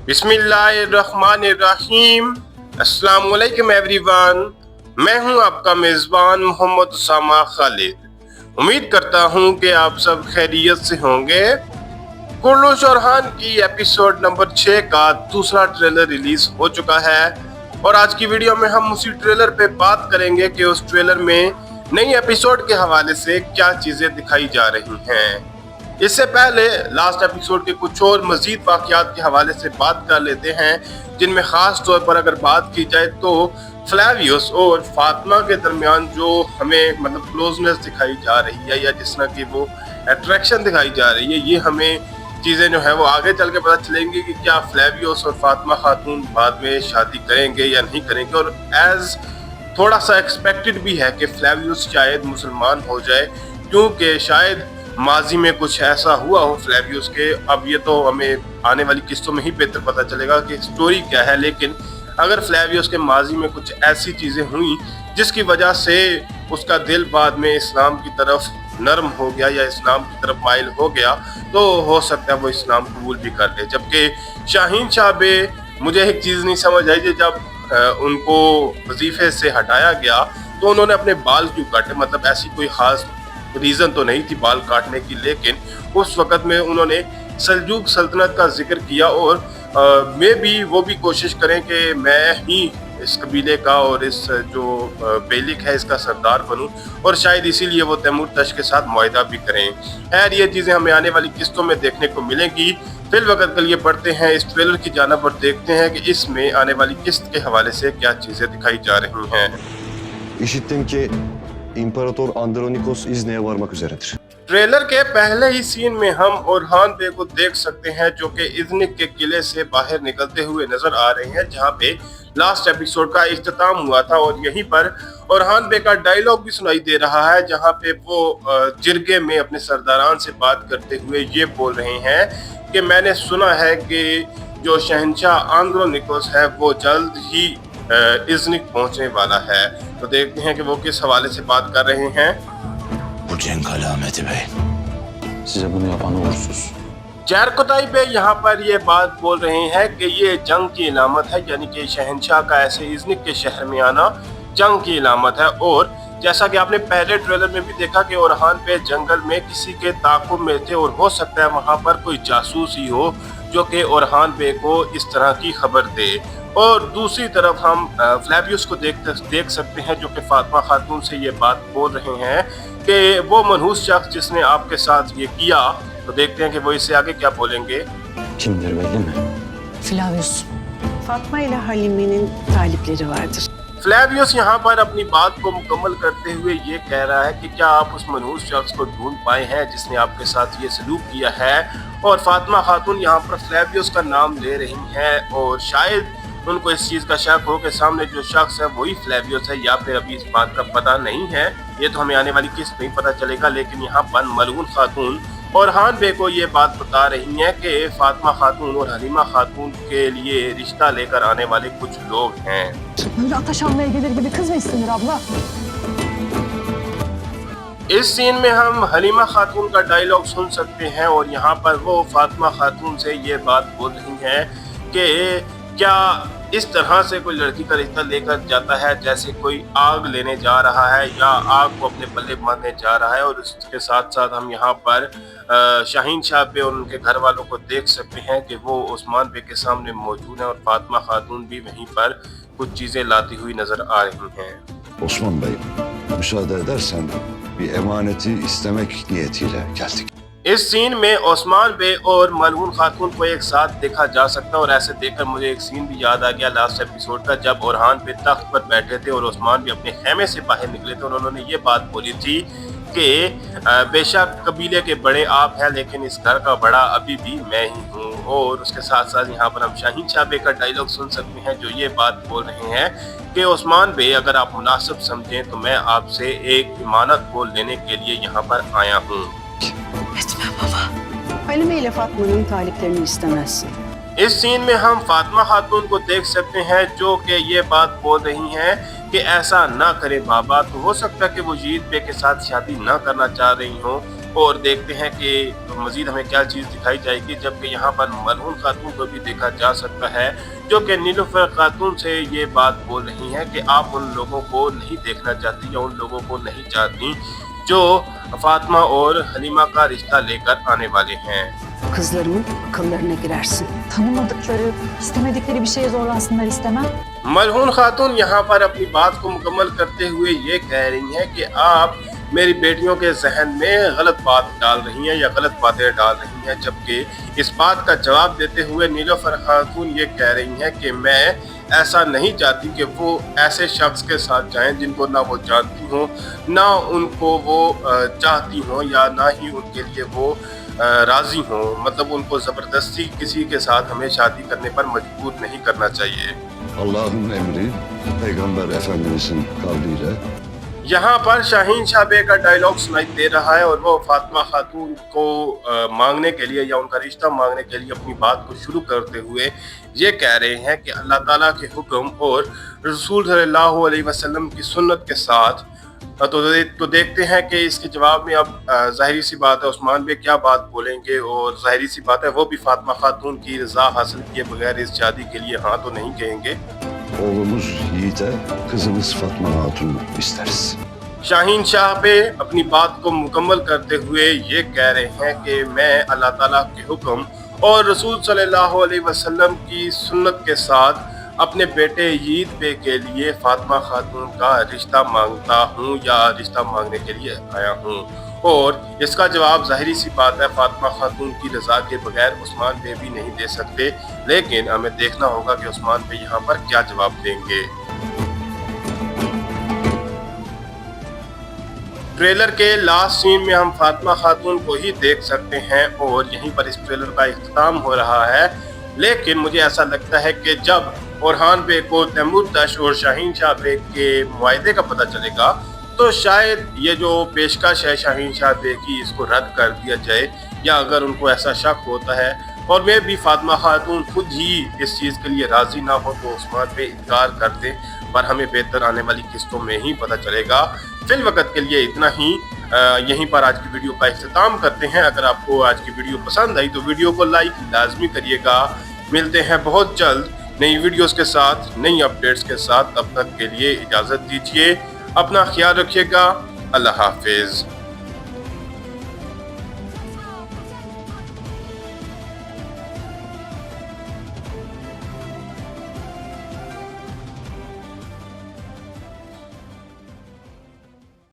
बिस्मिल्लाहिर्रहमानिर्रहीम। अस्सलाम वालेकुम एवरीवन। मैं हूं आपका मेज़बान मोहम्मद उसामा खालिद। उम्मीद करता हूं कि आप सब खैरियत से होंगे। कुल्लू चौरहान की एपिसोड नंबर 6 का दूसरा ट्रेलर रिलीज हो चुका है और आज की वीडियो में हम उसी ट्रेलर पे बात करेंगे कि उस ट्रेलर में नई एपिसोड के हवाले से क्या चीजें दिखाई जा रही हैं। इससे पहले लास्ट एपिसोड के कुछ और मजीद वाकयात के हवाले से बात कर लेते हैं, जिनमें खास तौर पर अगर बात की जाए तो फ्लेवियस और फातिमा के दरमियान जो हमें क्लोजनेस दिखाई जा रही है या जिस तरह की वो अट्रैक्शन दिखाई जा रही है, ये हमें चीज़ें जो है वो आगे चल के पता चलेंगी कि क्या फ्लेवियस और फातिमा खातून बाद में शादी करेंगे या नहीं करेंगे। और एज थोड़ा सा एक्सपेक्टेड भी है कि फ्लेवियस शायद मुसलमान हो जाए, क्योंकि शायद माजी में कुछ ऐसा हुआ हो फ्लेवियस के। अब ये तो हमें आने वाली किस्तों में ही बेहतर पता चलेगा कि स्टोरी क्या है, लेकिन अगर फ्लेवियस के माजी में कुछ ऐसी चीज़ें हुई जिसकी वजह से उसका दिल बाद में इस्लाम की तरफ नरम हो गया या इस्लाम की तरफ माइल हो गया, तो हो सकता है वो इस्लाम कबूल भी कर ले। जबकि शाहीन शाह बे, मुझे एक चीज़ नहीं समझ आई कि जब उनको वजीफे से हटाया गया तो उन्होंने अपने बाल क्यों काटे। ऐसी कोई ख़ास रीज़न तो नहीं थी बाल काटने की, लेकिन उस वक़्त में उन्होंने सल्जूक सल्तनत का जिक्र किया और मे भी वो भी कोशिश करें कि मैं ही इस कबीले का और इस जो बेलिक है इसका सरदार बनूं, और शायद इसीलिए वो तैमूर तश के साथ मुआहदा भी करें। खैर, ये चीज़ें हमें आने वाली किस्तों में देखने को मिलेंगी। फिल वक़्त के लिए बढ़ते हैं इस ट्रेलर की जानिब और देखते हैं कि इसमें आने वाली किस्त के हवाले से क्या चीज़ें दिखाई जा रही हैं। İşittim ki İmparator Andronikos İzne'ye varmak üzeredir. Trailer के पहले ही सीन में हम ओरहान बे को देख सकते हैं जो कि इज़निक के किले से बाहर निकलते हुए नजर आ रहे हैं, जहां पे लास्ट एपिसोड का इख्तिताम हुआ था। और यहीं पर ओरहान बे का डायलॉग भी सुनाई दे रहा है, जहां पे वो जिरगे में अपने सरदारान से बात करते हुए ये बोल रहे हैं कि मैंने सुना है कि जो शहंशाह आंद्रोनिकोस है वो जल्द ही इज़निक पहुंचने वाला है। तो देखते हैं कि वो किस हवाले से बात कर रहे हैं। Bu cenk alameti bey. Size bunu yapan uğursuz. जरकोताई बे यहाँ पर ये बात बोल रहे हैं कि ये जंग की इलामत है, यानी कि शहंशाह का ऐसे इज़निक के शहर में आना जंग की इलामत है। और जैसा कि आपने पहले ट्रेलर में भी देखा कि ओरहान बे जंगल में किसी के ताक़ुब में थे और हो सकता है वहाँ पर कोई जासूस ही हो जो कि ओरहान बे को इस तरह की खबर दे। और दूसरी तरफ हम फ्लेवियस को देख सकते हैं जो कि फातिमा खातून से ये बात बोल रहे हैं कि वो मनहूस शख्स जिसने आपके साथ ये किया। तो देखते हैं कि वो इससे आगे क्या बोलेंगे। Kimdir belli mi? Flavius. Fatma ile Halime'nin talipleri vardır. Flavius यहाँ पर अपनी बात को मुकम्मल करते हुए ये कह रहा है कि क्या आप उस मनहूस शख्स को ढूंढ पाए हैं जिसने आपके साथ ये सलूक किया है। और फातिमा खातून यहाँ पर फ्लेवियस का नाम ले रही हैं और शायद उनको इस चीज़ का शक हो कि सामने जो शख्स है वही फ्लेवियस है, या फिर अभी इस बात का पता नहीं है। ये तो हमें आने वाली किस्त में ही पता चलेगा। लेकिन यहाँ पर मलऊन खातून ओरहान बे को ये बात बता रही हैं कि फातिमा खातून और हलीमा खातून के लिए रिश्ता लेकर आने वाले कुछ लोग हैं। Böyle ateş almaya gelir gibi kız mı istenir abla? इस सीन में हम हलीमा खातून का डायलॉग सुन सकते हैं और यहाँ पर वो फातिमा खातून से ये बात बोल रही हैं कि क्या इस तरह से कोई लड़की का रिश्ता लेकर जाता है जैसे कोई आग लेने जा रहा है या आग को अपने पल्ले बांधने जा रहा है। और उसके साथ साथ हम यहाँ पर शाहीन शाह पे और उनके घर वालों को देख सकते हैं कि वो उस्मान बे के सामने मौजूद हैं और फातिमा खातून भी वहीं पर कुछ चीज़ें लाती हुई नजर आ रही हैं। Osman Bey, müsaade edersen bir emaneti istemek niyetiyle geldik. इस सीन में ओस्मान बे और मलऊन खातून को एक साथ देखा जा सकता है। और ऐसे देखकर मुझे एक सीन भी याद आ गया लास्ट एपिसोड का, जब ओरहान बे तख्त पर बैठे थे और ओस्मान भी अपने खेमे से बाहर निकले थे और उन्होंने ये बात बोली थी कि बेशक कबीले के बड़े आप हैं लेकिन इस घर का बड़ा अभी भी मैं ही हूँ। और उसके साथ साथ यहाँ पर हम शाहीन शाह बे का डायलॉग सुन सकते हैं जो ये बात बोल रहे हैं कि ओस्मान बे, अगर आप मुनासिब समझें तो मैं आपसे एक इमानत बोल लेने के लिए यहाँ पर आया हूँ। Etme baba. Halime ile Fatma'nın taliplerini istemezsin. इस सीन में हम फातिमा खातून को देख सकते हैं जो कि ये बात बोल रही हैं कि ऐसा ना करें बाबा। तो हो सकता है कि वो यजीद बे के साथ शादी ना करना चाह रही हों और देखते हैं कि मजीद हमें क्या चीज़ दिखाई जाएगी। जबकि यहाँ पर मलहून खातून को भी देखा जा सकता है जो कि नीलुफर खातून से ये बात बोल रही हैं कि आप उन लोगों को नहीं देखना चाहती या उन लोगों को नहीं चाहती जो फातिमा और हलीमा का रिश्ता लेकर आने वाले हैं। Kızlarımın akıllarına girersin. Tanımadıkları, istemedikleri bir şeye zorlansınlar istemem. मलहून खातून यहाँ पर अपनी बात को मुकम्मल करते हुए ये कह रही हैं कि आप मेरी बेटियों के जहन में गलत बात डाल रही हैं या गलत बातें डाल रही हैं। जबकि इस बात का जवाब देते हुए नीलुफर खातून ये कह रही हैं कि मैं ऐसा नहीं चाहती कि वो ऐसे शख्स के साथ जाएं जिनको ना वो जानती हों, ना उनको वो चाहती हों या ना ही उनके लिए वो राज़ी हों। मतलब उनको ज़बरदस्ती किसी के साथ हमें शादी करने पर मजबूर नहीं करना चाहिए। Allah'ın emri Peygamber Efendimizin kavliyle यहाँ पर शाहीन शाह बे का डायलॉग सुनाई दे रहा है और वो फातिमा खातून को मांगने के लिए या उनका रिश्ता मांगने के लिए अपनी बात को शुरू करते हुए ये कह रहे हैं कि अल्लाह ताला के हुक्म और रसूल सल्लल्लाहु अलैहि वसल्लम की सुन्नत के साथ। तो देखते हैं कि इसके जवाब में अब ज़ाहिरी सी बात है उस्मान बे क्या बात बोलेंगे, और ज़ाहिरी सी बात है वो भी फातिमा खातून की रज़ा हासिल किए बगैर इस शादी के लिए हाँ तो नहीं कहेंगे। oğlumuz Yiğit'e kızımız Fatma Hatun'u isteriz. Shaheen Shah पे अपनी बात को मुकम्मल करते हुए ये कह रहे हैं कि मैं अल्लाह ताला के हुक्म और रसूल सल्लल्लाहु अलैहि वसल्लम की सुन्नत के साथ अपने बेटे यीद पे के लिए फातिमा खातून का रिश्ता मांगता हूँ या रिश्ता मांगने के लिए आया हूँ। और इसका जवाब ज़ाहिरी सी बात है फातिमा खातून की रज़ा के बगैर उस्मान बे भी नहीं दे सकते। लेकिन हमें देखना होगा कि उस्मान बे यहाँ पर क्या जवाब देंगे। ट्रेलर के लास्ट सीन में हम फातिमा खातून को ही देख सकते हैं और यहीं पर इस ट्रेलर का इख्तिताम हो रहा है। लेकिन मुझे ऐसा लगता है कि जब ओरहान बे को तैमूर तश और शाहीन शाह बे के मुआहदे का पता चलेगा तो शायद ये जो पेशकश है शाहीन शाह बे की इसको रद्द कर दिया जाए, या अगर उनको ऐसा शक होता है और वे भी फातिमा खातून खुद ही इस चीज़ के लिए राज़ी ना हो तो उस्मान पे इनकार कर दें। पर हमें बेहतर आने वाली किस्तों में ही पता चलेगा। फिल वक़्त के लिए इतना ही। यहीं पर आज की वीडियो का इख्तिताम करते हैं। अगर आपको आज की वीडियो पसंद आई तो वीडियो को लाइक लाजमी करिएगा। मिलते हैं बहुत जल्द नई वीडियोस के साथ, नई अपडेट्स के साथ। तब तक के लिए इजाज़त दीजिए, अपना ख्याल रखिएगा। अल्लाह हाफिज़।